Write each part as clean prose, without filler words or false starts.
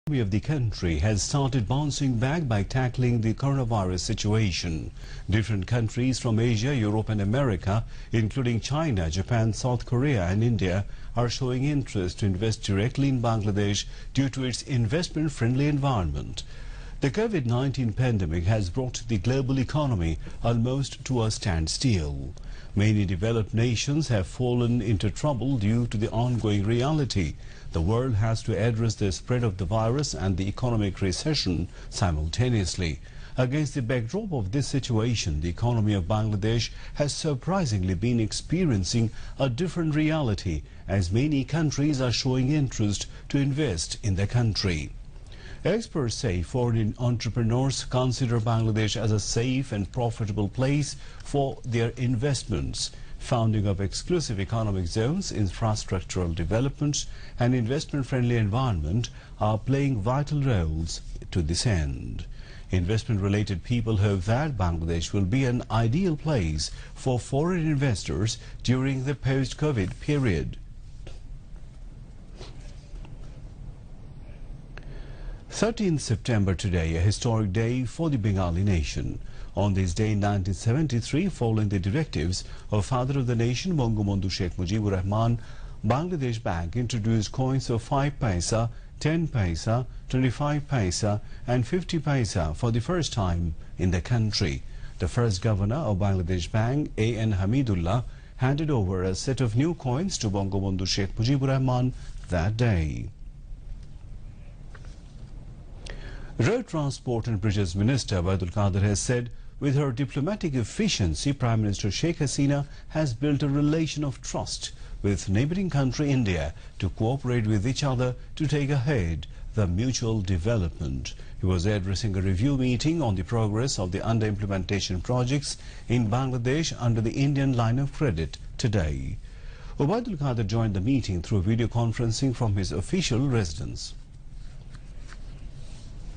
Of the country has started bouncing back by tackling the coronavirus situation. Different countries from Asia, Europe and America, including China, Japan, South Korea and India, are showing interest to invest directly in Bangladesh due to its investment-friendly environment. The COVID-19 pandemic has brought the global economy almost to a standstill. Many developed nations have fallen into trouble due to the ongoing reality. The world has to address the spread of the virus and the economic recession simultaneously. Against the backdrop of this situation, the economy of Bangladesh has surprisingly been experiencing a different reality, as many countries are showing interest to invest in the country. Experts say foreign entrepreneurs consider Bangladesh as a safe and profitable place for their investments. Founding of exclusive economic zones, infrastructural development and investment-friendly environment are playing vital roles to this end. Investment-related people hope that Bangladesh will be an ideal place for foreign investors during the post-COVID period. 13th September today, a historic day for the Bengali nation. On this day in 1973, following the directives of Father of the Nation, Bangabandhu Sheikh Mujibur Rahman, Bangladesh Bank introduced coins of 5 paisa, 10 paisa, 25 paisa and 50 paisa for the first time in the country. The first governor of Bangladesh Bank, A.N. Hamidullah, handed over a set of new coins to Bangabandhu Sheikh Mujibur Rahman that day. Road Transport and Bridges Minister Waidul Qadir has said, with her diplomatic efficiency, Prime Minister Sheikh Hasina has built a relation of trust with neighbouring country India to cooperate with each other to take ahead the mutual development. He was addressing a review meeting on the progress of the under-implementation projects in Bangladesh under the Indian line of credit today. Waidul Qadir joined the meeting through video conferencing from his official residence.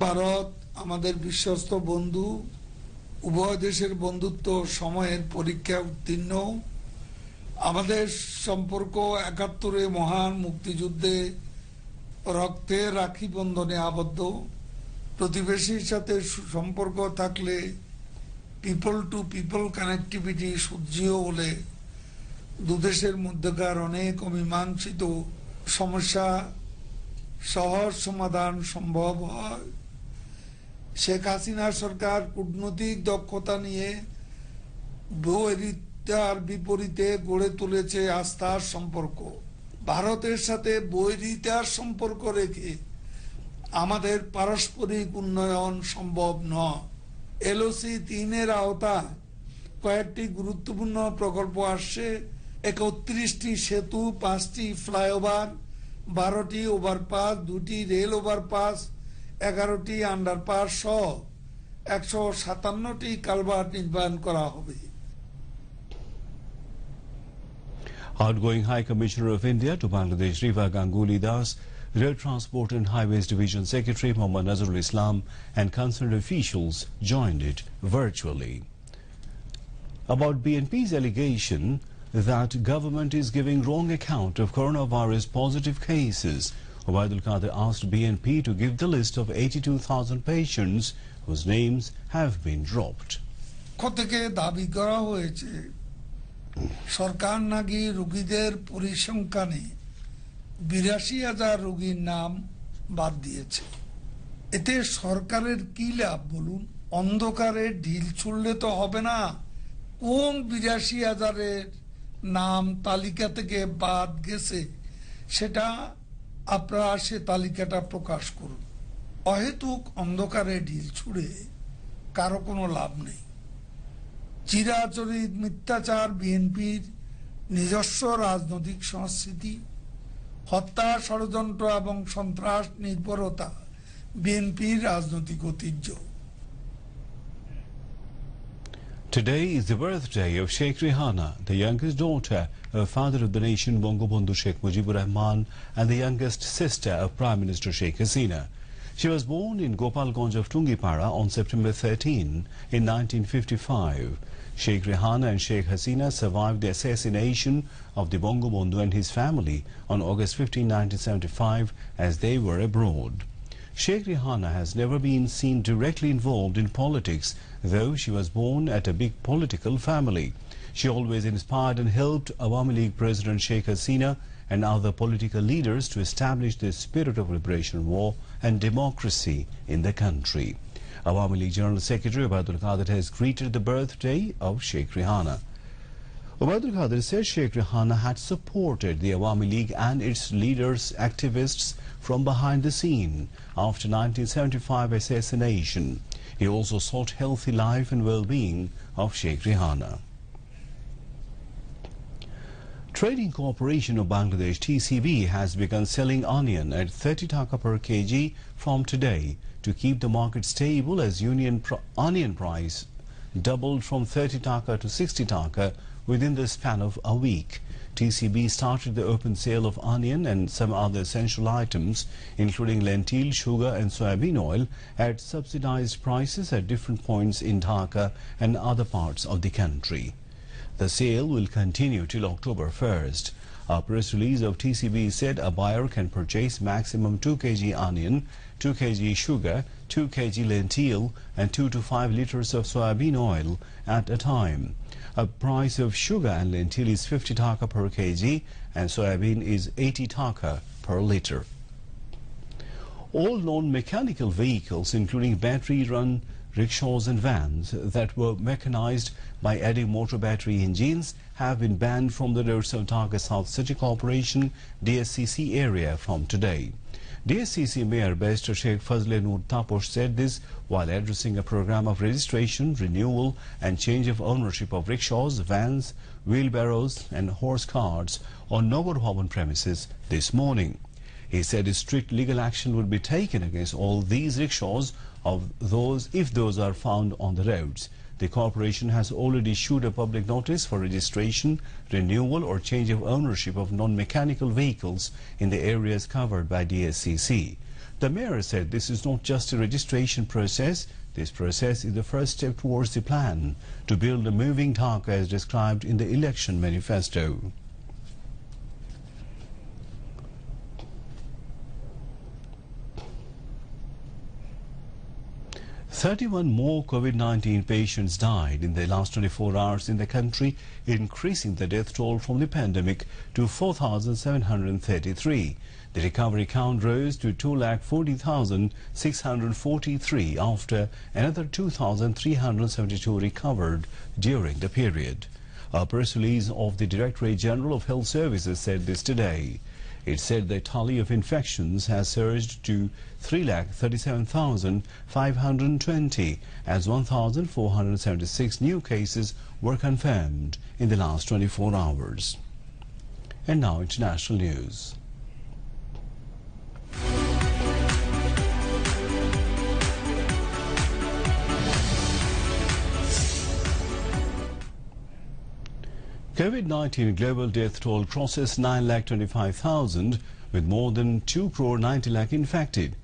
Bharat আমাদের বিশ্বস্ত বন্ধু উভয় দেশের বন্ধুত্ব সময়ের পরীক্ষা উত্তীর্ণ আমাদের সম্পর্ক ৭১ এ মহান মুক্তিযুদ্ধে রক্তে রাখি বন্ধনে আবদ্ধ প্রতিবেশীর সাথে সম্পর্ক থাকলে পিপল টু পিপল কানেক্টিভিটি সুদৃঢ় হলে দুদেশের মধ্যকার অনেক অমীমাংসিত সমস্যা সহজ সমাধান সম্ভব হয় শেখ হাসিনা সরকার কূটনৈতিক দক্ষতা নিয়ে বৈরিতার বিপরীতে গড়ে তুলেছে আস্থার সম্পর্ক ভারতের সাথে বৈরিতার সম্পর্ক রেখে আমাদের পারস্পরিক উন্নয়ন সম্ভব নয় এলওসি 3 এর আওতায় কয়েকটি গুরুত্বপূর্ণ প্রকল্প আসছে ৩১টি সেতু 5টি ফ্লাইওভার 12টি ওভারপাস 2টি রেল ওভারপাস 11টি আন্ডারপাস সহ 157টি কালভার্ট নির্মাণ করা হবে Outgoing High Commissioner of India to Bangladesh Riva Ganguly Das, Road Transport and Highways Division Secretary Mohammad Nazrul Islam and concerned officials joined it virtually. About BNP's allegation that government is giving wrong account of coronavirus positive cases, Waidul Qadir asked BNP to give the list of 82,000 patients whose names have been dropped. থেকে দাবি করা হয়েছে সরকার নাকি রোগীদের পরিসংখ্যানে ৮২,০০০ রোগীর নাম বাদ দিয়েছে এতে সরকারের কি লাভ বলুন অন্ধকারে ঢিল ছুড়লে তো হবে না কোন ৮২,০০০ নাম তালিকা থেকে বাদ গেছে সেটা আপনারা সে তালিকাটা প্রকাশ করুন অহেতুক অন্ধকারে ঢিল ছুড়ে কারো কোনো লাভ নেই চিরাচরিত মিথ্যাচার বিএনপির নিজস্ব রাজনৈতিক সংস্কৃতি হত্যা ষড়যন্ত্র এবং সন্ত্রাস নির্ভরতা বিএনপির রাজনৈতিক ঐতিহ্য Today is the birthday of Sheikh Rehana, the youngest daughter of Father of the Nation Bangabandhu Sheikh Mujibur Rahman and the youngest sister of Prime Minister Sheikh Hasina. She was born in Gopalganj of Tungipara on September 13 in 1955. Sheikh Rehana and Sheikh Hasina survived the assassination of the Bangabandhu and his family on August 15, 1975 as they were abroad. Sheikh Rihanna has never been seen directly involved in politics, though she was born at a big political family. She always inspired and helped Awami League President Sheikh Hasina and other political leaders to establish the spirit of liberation war and democracy in the country. Awami League General Secretary Ubaidul Qadir has greeted the birthday of Sheikh Rihanna. Ubaidul Qadir said Sheikh Rihanna had supported the Awami League and its leaders, activists from behind the scene after 1975 assassination. He also sought healthy life and well-being of Sheikh Rihanna. Trading Corporation of Bangladesh (TCB) has begun selling onion at 30 taka per kg from today to keep the market stable as onion price doubled from 30 taka to 60 taka within the span of a week. TCB started the open sale of onion and some other essential items, including lentil, sugar and soybean oil, at subsidized prices at different points in Dhaka and other parts of the country. The sale will continue till October 1st. A press release of TCB said a buyer can purchase maximum 2 kg onion, 2 kg sugar, 2 kg lentil and 2 to 5 liters of soybean oil at a time. A price of sugar and lentil is 50 taka per kg and soybean is 80 taka per liter. All non-mechanical vehicles, including battery-run rickshaws and vans that were mechanized by adding motor battery engines, have been banned from the roads of Dhaka South City Corporation DSCC area from today. DSCC Mayor Barrister Sheikh Fazle Noor Taposh said this while addressing a program of registration, renewal and change of ownership of rickshaws, vans, wheelbarrows and horse carts on Nagar Bhavan premises this morning. He said a strict legal action would be taken against all these rickshaws if those are found on the roads. The corporation has already issued a public notice for registration, renewal or change of ownership of non-mechanical vehicles in the areas covered by DSCC. The mayor said this is not just a registration process. This process is the first step towards the plan to build a moving Dhaka as described in the election manifesto. "31 more COVID-19 patients died in the last 24 hours in the country, increasing the death toll from the pandemic to 4,733. The recovery count rose to 2,40,643 after another 2,372 recovered during the period. A press release of the Directorate General of Health Services said this today. It said the tally of infections has surged to 3,37,520 as 1,476 new cases were confirmed in the last 24 hours. And now international news. COVID-19 global death toll crosses 9,25,000 with more than 2 crore 90 lakh infected.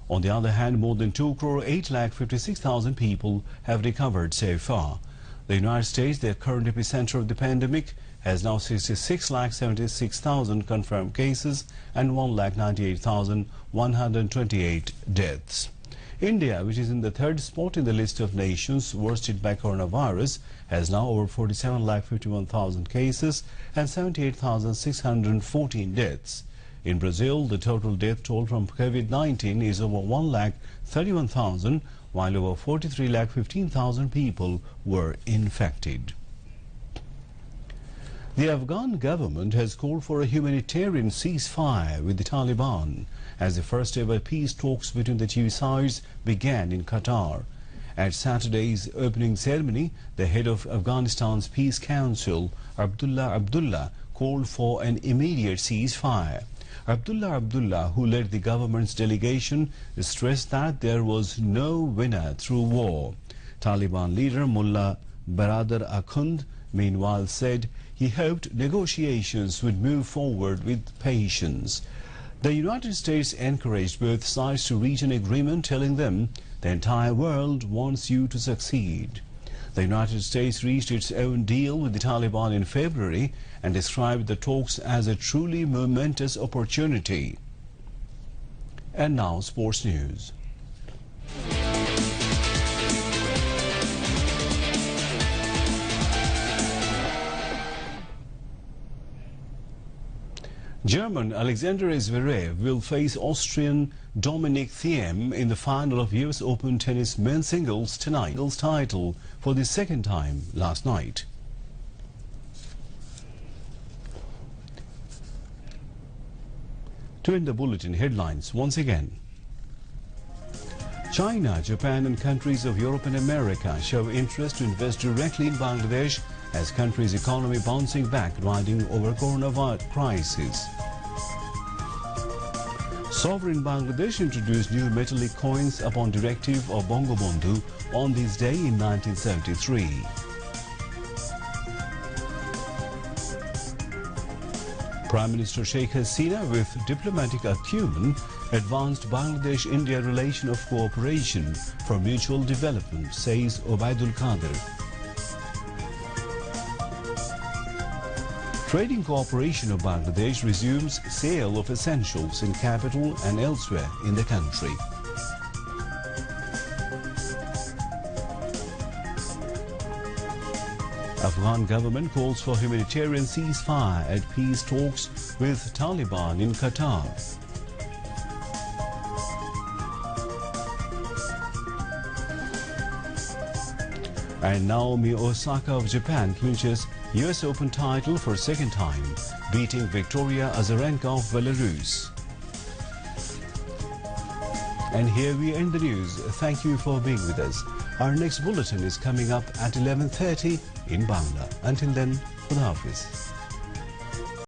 On the other hand, more than 2 crore 8,56,000 people have recovered so far. The United States, the current epicenter of the pandemic, has now 66,76,000 confirmed cases and 1,98,128 deaths. India, which is in the third spot in the list of nations worst hit by coronavirus, has now over 47,51,000 cases and 78,614 deaths. In Brazil, the total death toll from COVID-19 is over 1,31,000, while over 43,15,000 people were infected. The Afghan government has called for a humanitarian ceasefire with the Taliban as the first ever peace talks between the two sides began in Qatar. At Saturday's opening ceremony, the head of Afghanistan's Peace Council, Abdullah, called for an immediate ceasefire. Abdullah, who led the government's delegation, stressed that there was no winner through war. Taliban leader Mullah Baradar Akhund, meanwhile, said he hoped negotiations would move forward with patience. The United States encouraged both sides to reach an agreement, telling them the entire world wants you to succeed. The United States reached its own deal with the Taliban in February and described the talks as a truly momentous opportunity. And now sports news. German Alexander Zverev will face Austrian Dominic Thiem in the final of US Open tennis men's singles tonight. Singles title for the second time last night. To end the bulletin, headlines once again. China, Japan and countries of Europe and America show interest to invest directly in Bangladesh as country's economy bouncing back riding over coronavirus crisis. Sovereign Bangladesh introduced new metallic coins upon directive of Bangabandhu on this day in 1973. Prime Minister Sheikh Hasina, with diplomatic acumen, advanced Bangladesh-India relation of cooperation for mutual development, says Obaidul Qadir. Trading cooperation of Bangladesh resumes sale of essentials in capital and elsewhere in the country. Afghan government calls for humanitarian ceasefire at peace talks with Taliban in Qatar. And Naomi Osaka of Japan clinches US Open title for second time, beating Victoria Azarenka of Belarus. And here we end the news. Thank you for being with us. Our next bulletin is coming up at 11:30 in Bangla. Until then, Khuda Hafiz.